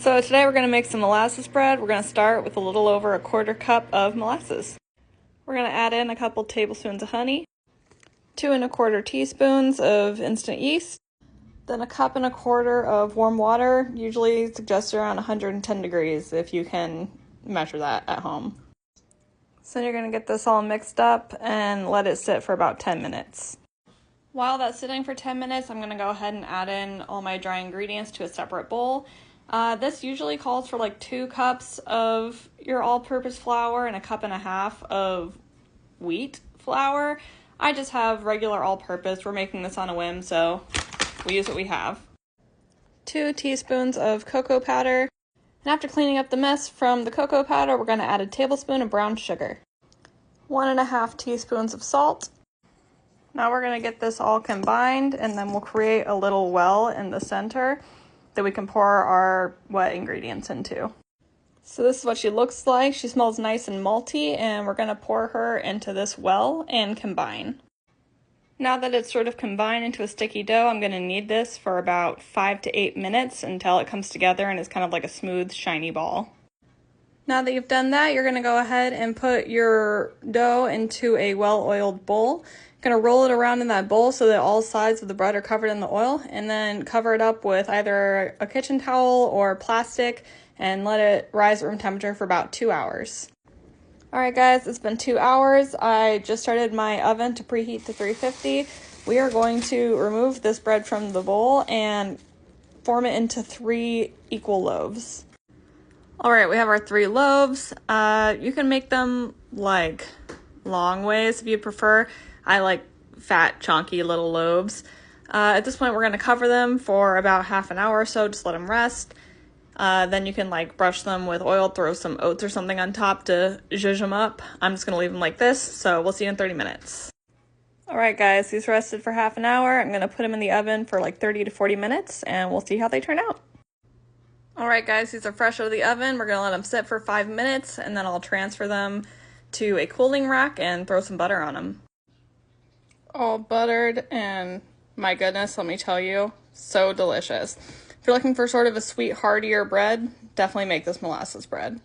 So today we're going to make some molasses bread. We're going to start with a little over 1/4 cup of molasses. We're going to add in a couple tablespoons of honey, 2 1/4 teaspoons of instant yeast, then 1 1/4 cups of warm water, usually suggested around 110 degrees if you can measure that at home. So you're going to get this all mixed up and let it sit for about 10 minutes. While that's sitting for 10 minutes, I'm going to go ahead and add in all my dry ingredients to a separate bowl. This usually calls for like 2 cups of your all-purpose flour and 1.5 cups of wheat flour. I just have regular all-purpose. We're making this on a whim, so we use what we have. 2 teaspoons of cocoa powder. And after cleaning up the mess from the cocoa powder, we're going to add a tablespoon of brown sugar. 1.5 teaspoons of salt. Now we're going to get this all combined, and then we'll create a little well in the center that we can pour our wet ingredients into. So this is what she looks like. She smells nice and malty, and we're going to pour her into this well and combine. Now that it's sort of combined into a sticky dough, I'm going to knead this for about 5 to 8 minutes until it comes together and is kind of like a smooth, shiny ball. Now that you've done that, you're going to go ahead and put your dough into a well-oiled bowl. You're going to roll it around in that bowl so that all sides of the bread are covered in the oil, and then cover it up with either a kitchen towel or plastic and let it rise at room temperature for about 2 hours. Alright guys, it's been 2 hours. I just started my oven to preheat to 350. We are going to remove this bread from the bowl and form it into 3 equal loaves. Alright, we have our 3 loaves. You can make them like long ways if you prefer. I like fat, chunky little loaves. At this point, we're going to cover them for about half an hour or so, just let them rest. Then you can like brush them with oil, throw some oats or something on top to zhuzh them up. I'm just going to leave them like this, so we'll see you in 30 minutes. Alright guys, these rested for half an hour. I'm going to put them in the oven for like 30 to 40 minutes, and we'll see how they turn out. Alright guys, these are fresh out of the oven. We're going to let them sit for 5 minutes, and then I'll transfer them to a cooling rack and throw some butter on them. All buttered, and my goodness, let me tell you, so delicious. If you're looking for sort of a sweet, heartier bread, definitely make this molasses bread.